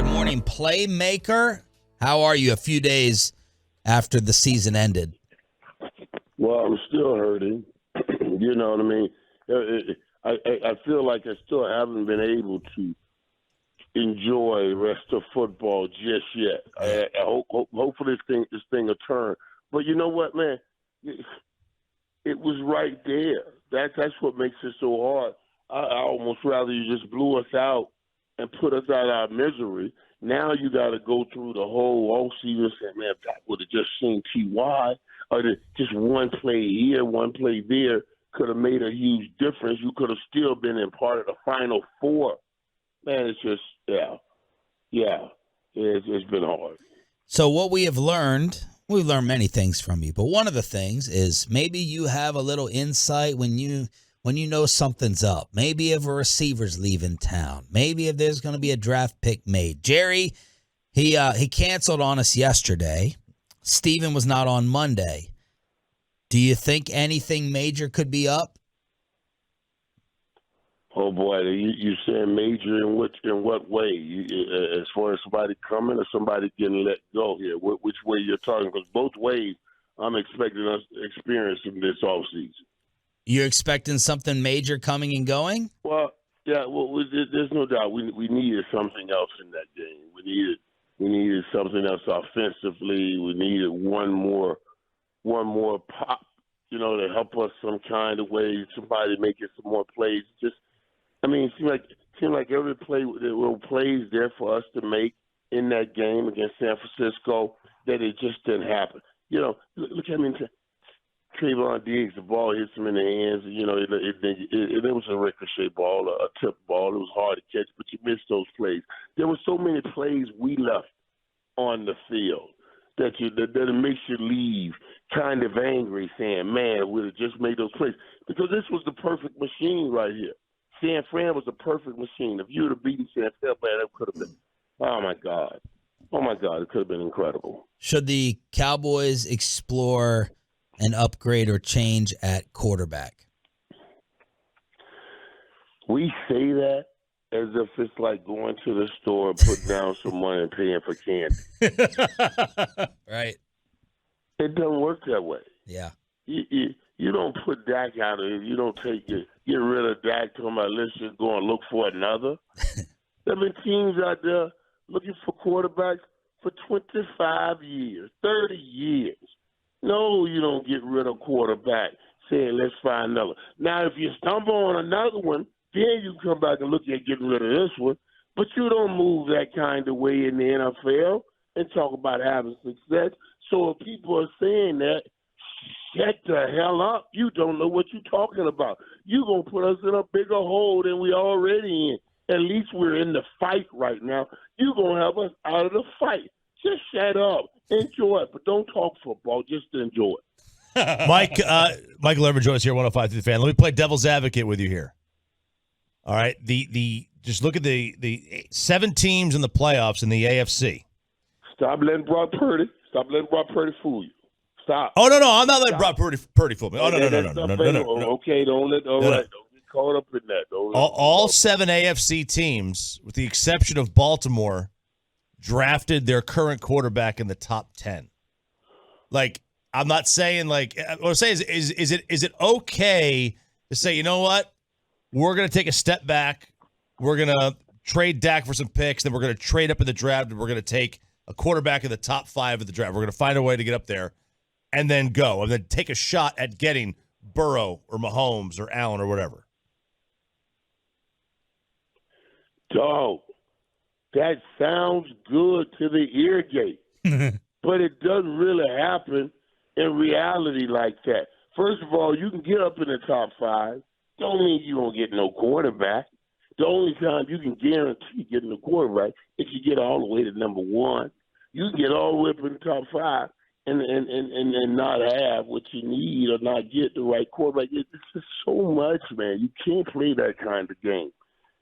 Good morning, playmaker. How are you a few days after the season ended? Well, I'm still hurting. You know what I mean? I feel like I still haven't been able to enjoy the rest of football just yet. I hopefully this thing will turn. But you know what, man? It was right there. That's what makes it so hard. I almost rather you just blew us out and put us out of our misery. Now you got to go through the whole offseason and say, man, if that would have just seen T.Y. or just one play here, one play there could have made a huge difference. You could have still been in part of the Final Four. Man, it's just, it's been hard. So what we have learned, we've learned many things from you, but one of the things is maybe you have a little insight when you know something's up. Maybe if a receiver's leaving town. Maybe if there's going to be a draft pick made. Jerry, he canceled on us yesterday. Steven was not on Monday. Do you think anything major could be up? Oh boy, you saying major in what way? As far as somebody coming or somebody getting let go here? Which way you're talking? Because both ways, I'm expecting us to experience in this offseason. You're expecting something major coming and going? Well, yeah. Well, there's no doubt we needed something else in that game. We needed something else offensively. We needed one more pop, to help us some kind of way. Somebody making some more plays. It seemed like every play there were plays there for us to make in that game against San Francisco that it just didn't happen. Look at me. Trayvon Diggs, the ball hits him in the hands. It was a ricochet ball, a tip ball. It was hard to catch, but you missed those plays. There were so many plays we left on the field that it makes you leave kind of angry, saying, man, we'd have just made those plays. Because this was the perfect machine right here. San Fran was a perfect machine. If you would have beaten San Fran, man, it could have been, oh, my God, it could have been incredible. Should the Cowboys explore an upgrade or change at quarterback? We say that as if it's like going to the store and putting down some money and paying for candy. Right. It doesn't work that way. Yeah. You don't put Dak out of it. You don't get rid of Dak talking about let's just go and look for another. There have been teams out there looking for quarterbacks for 25 years, 30 years. No, you don't get rid of quarterback saying let's find another. Now, if you stumble on another one, then you come back and look at getting rid of this one. But you don't move that kind of way in the NFL and talk about having success. So if people are saying that, shut the hell up. You don't know what you're talking about. You're going to put us in a bigger hole than we already in. At least we're in the fight right now. You're going to help us out of the fight. Just shut up. Enjoy it, but don't talk football. Just enjoy it. Michael Irvin joins us here, 105 through the Fan. Let me play devil's advocate with you here. All right, just look at the 7 teams in the playoffs in the AFC. Stop letting Brock Purdy fool you. Stop. Oh no, I'm not letting Brock Purdy fool me. Oh no. Okay, don't get caught up in that. All 7 AFC teams, with the exception of Baltimore, drafted their current quarterback in the top 10. Like, I'm not saying what I'm saying is it okay to say, you know what? We're going to take a step back. We're going to trade Dak for some picks. Then we're going to trade up in the draft, and we're going to take a quarterback in the top 5 of the draft. We're going to find a way to get up there and then go. And then take a shot at getting Burrow or Mahomes or Allen or whatever. Dog, that sounds good to the ear gate. But it doesn't really happen in reality like that. First of all, you can get up in the top 5. Don't mean you don't get no quarterback. The only time you can guarantee getting a quarterback is you get all the way to number 1. You can get all the way up in the top 5 and not have what you need or not get the right quarterback. It's just so much, man. You can't play that kind of game.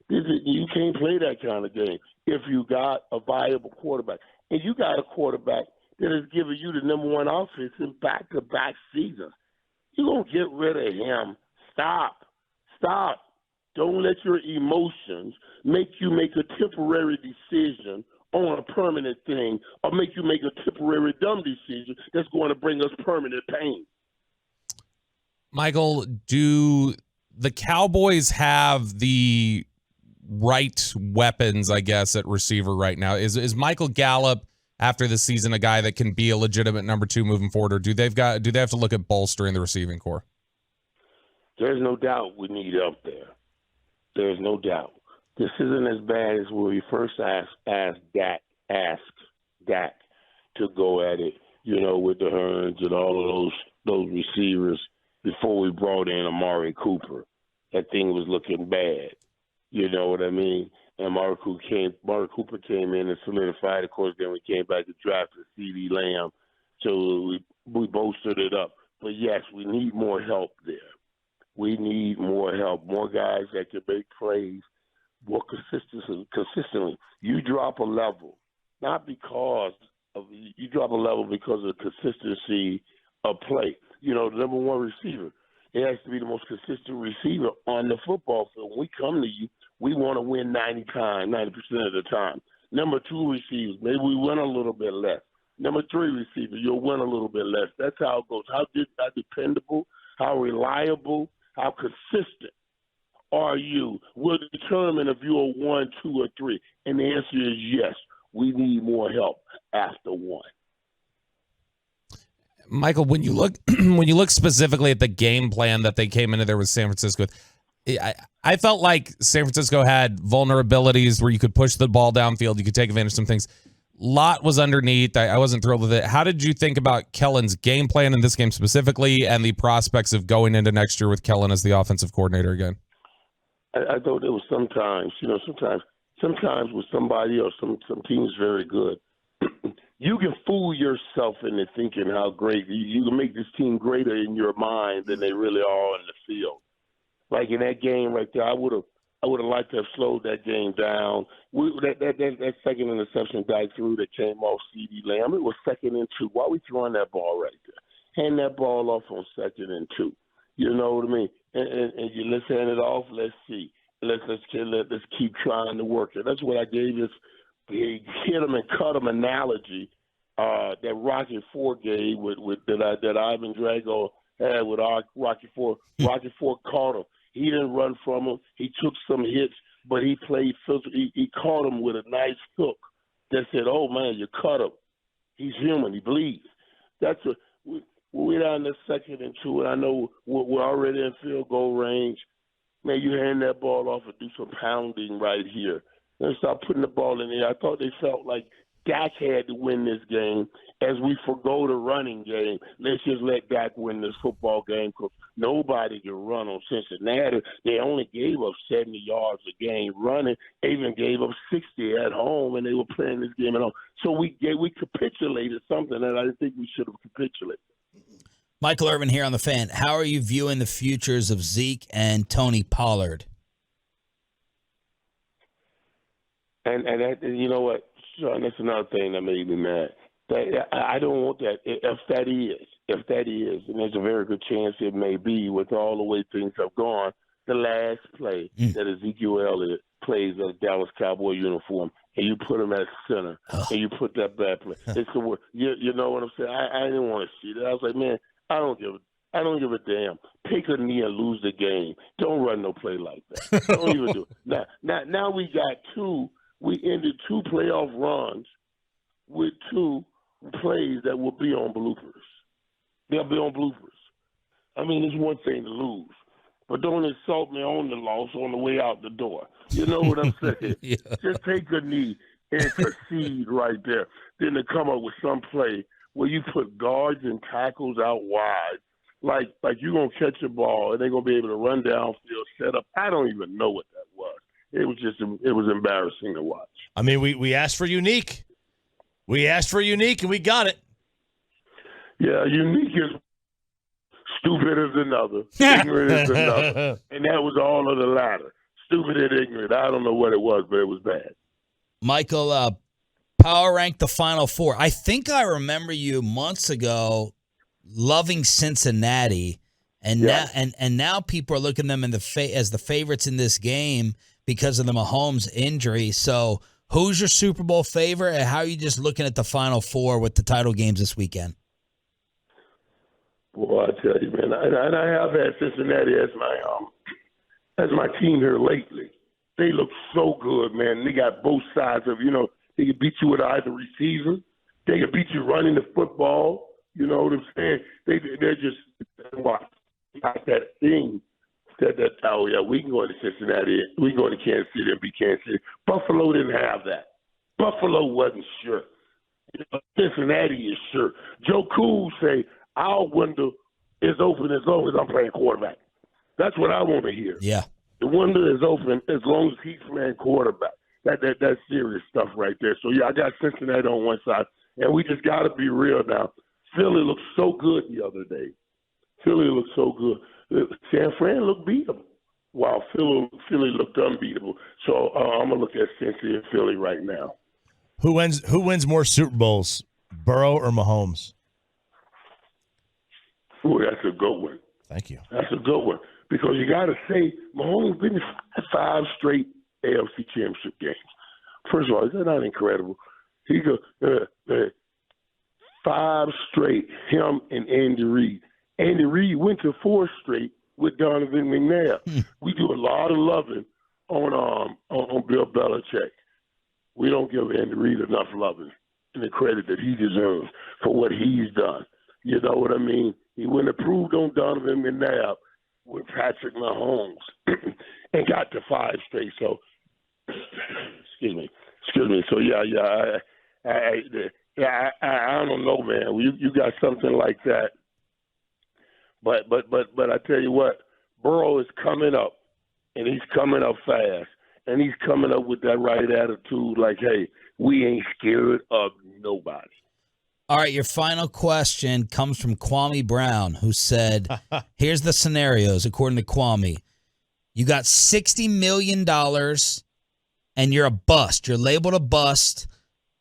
You can't play that kind of game if you got a viable quarterback. And you got a quarterback that has given you the number 1 offense in back-to-back seasons. You're going to get rid of him. Stop. Don't let your emotions make you make a temporary decision on a permanent thing or make you make a temporary dumb decision that's going to bring us permanent pain. Michael, do the Cowboys have the right weapons, I guess, at receiver right now? Is Michael Gallup, after the season, a guy that can be a legitimate number 2 moving forward, or do they have to look at bolstering the receiving core? There's no doubt we need help there. There's no doubt. This isn't as bad as when we first asked Dak to go at it, with the Hearns and all of those receivers before we brought in Amari Cooper. That thing was looking bad. You know what I mean? And Amari Cooper came in and solidified. Of course, then we came back to draft C.D. Lamb. So we bolstered it up. But, yes, we need more help there. We need more help, more guys that can make plays more consistently. You drop a level, not because of you drop a level because of consistency of play. The number one receiver, it has to be the most consistent receiver on the football field. When we come to you, we want to win 90% of the time. Number 2 receivers, maybe we win a little bit less. Number 3 receiver, you'll win a little bit less. That's how it goes. How dependable, how reliable, how consistent are you will determine if you're 1, 2, or 3. And the answer is yes. We need more help after 1. Michael, when you look specifically at the game plan that they came into there with San Francisco, I felt like San Francisco had vulnerabilities where you could push the ball downfield, you could take advantage of some things. Lot was underneath. I wasn't thrilled with it. How did you think about Kellen's game plan in this game specifically and the prospects of going into next year with Kellen as the offensive coordinator again? I thought there was sometimes with somebody else, some teams very good. You can fool yourself into thinking how great you can make this team greater in your mind than they really are on the field. Like in that game right there, I would have liked to have slowed that game down. That second interception Dak threw that came off C.D. Lamb, it was 2nd and 2. Why are we throwing that ball right there? Hand that ball off on 2nd and 2. You know what I mean? And let's hand it off. Let's see. Let's keep trying to work it. That's what I gave this hit him and cut him analogy that Rocky IV gave with that Ivan Drago had with Rocky IV. Rocky IV caught him. He didn't run from him. He took some hits, but he played physical. He caught him with a nice hook that said, "Oh man, you cut him. He's human. He bleeds." That's what. We're down to 2nd and 2, and I know we're already in field goal range. Man, you hand that ball off and do some pounding right here. Then start putting the ball in there. I thought they felt like Dak had to win this game as we forgo the running game. Let's just let Dak win this football game because nobody can run on Cincinnati. They only gave up 70 yards a game running. They even gave up 60 at home, and they were playing this game at home. So we capitulated something that I didn't think we should have capitulated. Michael Irvin here on The Fan. How are you viewing the futures of Zeke and Tony Pollard? And that, you know what, Sean, that's another thing that made me mad. I don't want that. If that is, and there's a very good chance it may be with all the way things have gone, the last play that Ezekiel Elliott plays in a Dallas Cowboy uniform, and you put him at center, and you put that bad play. It's the worst. You know what I'm saying? I didn't want to see that. I was like, man, I don't give a damn. Take a knee and lose the game. Don't run no play like that. Don't even do it. Now we got 2. We ended 2 playoff runs with 2 plays that will be on bloopers. They'll be on bloopers. I mean, it's one thing to lose, but don't insult me on the loss on the way out the door. You know what I'm saying? Yeah. Just take a knee and concede right there. Then to come up with some play where you put guards and tackles out wide, like you're going to catch the ball and they're going to be able to run downfield, set up. I don't even know what that was. It was embarrassing to watch. I mean, we asked for unique. We asked for unique, and we got it. Yeah, unique is stupid as another, ignorant as another, and that was all of the latter. Stupid and ignorant. I don't know what it was, but it was bad. Michael, power rank the Final Four. I think I remember you months ago loving Cincinnati, and now people are looking at them as the favorites in this game because of the Mahomes injury. So Who's your Super Bowl favorite, and how are you just looking at the Final Four with the title games this weekend? Boy, I tell you, man, and I have had Cincinnati as my team here lately. They look so good, man. They got both sides of, they can beat you with either receiver. They can beat you running the football. You know what I'm saying? They're just got that thing that oh yeah, we can go to Cincinnati, we can go to Kansas City and beat Kansas City. Buffalo didn't have that. Buffalo wasn't sure. Cincinnati is sure. Joe Cool say our window is open as long as I'm playing quarterback. That's what I want to hear. Yeah. The window is open as long as he's playing quarterback. That's serious stuff right there. So yeah, I got Cincinnati on one side, and we just got to be real now. Philly looked so good the other day. Philly looked so good. San Fran looked beatable, while Philly looked unbeatable. So I'm gonna look at Cincy and Philly right now. Who wins more Super Bowls, Burrow or Mahomes? Ooh, that's a good one. Thank you. That's a good one because you got to say Mahomes been in 5 straight AFC Championship games. First of all, is that not incredible? He go 5 straight. Him and Andy Reid. Andy Reid went to 4 straight with Donovan McNabb. We do a lot of loving on Bill Belichick. We don't give Andy Reid enough loving and the credit that he deserves for what he's done. You know what I mean? He went and proved on Donovan McNabb with Patrick Mahomes and got to 5 straight. So, excuse me. So I don't know, man. You got something like that. But I tell you what, Burrow is coming up, and he's coming up fast, and he's coming up with that right attitude, like, hey, we ain't scared of nobody. All right, your final question comes from Kwame Brown, who said, here's the scenarios, according to Kwame. You got $60 million, and you're a bust. You're labeled a bust,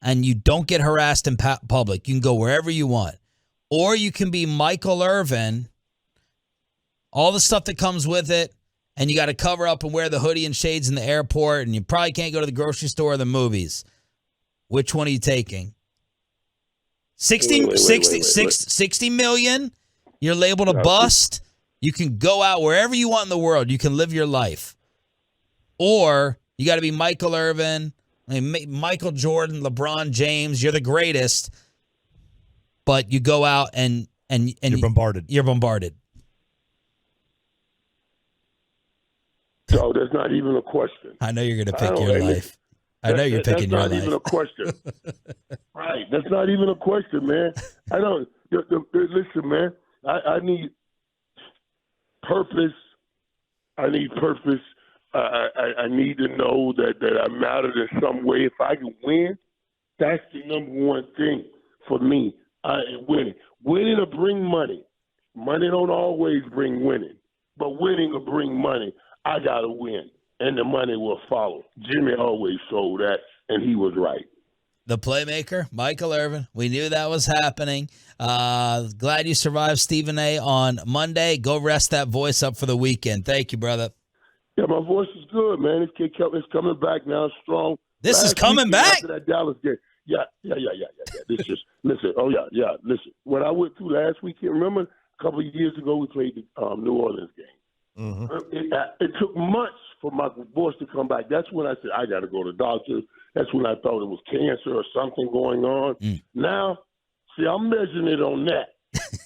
and you don't get harassed in public. You can go wherever you want. Or you can be Michael Irvin, all the stuff that comes with it, and you got to cover up and wear the hoodie and shades in the airport, and you probably can't go to the grocery store or the movies. Which one are you taking? 60 million, you're labeled a bust. You can go out wherever you want in the world. You can live your life. Or you got to be Michael Irvin, Michael Jordan, LeBron James. You're the greatest, but you go out and you're bombarded. You're bombarded. So there's not even a question. I know you're going to pick your life. I know you're picking your life. That's not even a question. Right. That's not even a question, man. I don't. Listen, man. I need purpose. I need purpose. I need to know that I matter in some way. If I can win, that's the number one thing for me. Winning. Winning will bring money. Money don't always bring winning, but winning will bring money. I got to win, and the money will follow. Jimmy always sold that, and he was right. The playmaker, Michael Irvin. We knew that was happening. Glad you survived Stephen A. on Monday. Go rest that voice up for the weekend. Thank you, brother. Yeah, my voice is good, man. It's coming back now strong. This is coming back? After that Dallas game. Yeah. This just, listen, listen. What I went through last weekend, remember a couple of years ago we played the New Orleans game. Mm-hmm. It took months for my voice to come back. That's when I said, I got to go to the doctor. That's when I thought it was cancer or something going on. Now, see, I'm measuring it on that.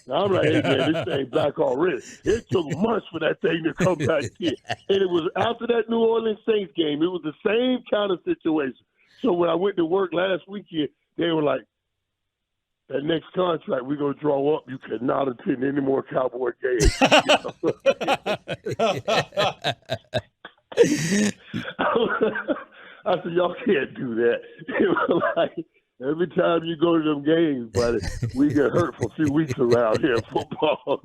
Now I'm like, hey, man, this thing back already. It took months for that thing to come back in. And it was after that New Orleans Saints game. It was the same kind of situation. So when I went to work last weekend, they were like, that next contract, we're going to draw up. You cannot attend any more Cowboy games. I said, y'all can't do that. It was like, every time you go to them games, buddy, we get hurt for a few weeks around here in football.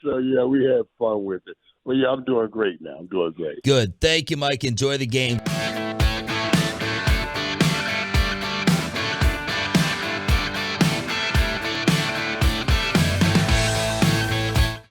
So, yeah, we had fun with it. But, yeah, I'm doing great now. I'm doing great. Good. Thank you, Mike. Enjoy the game.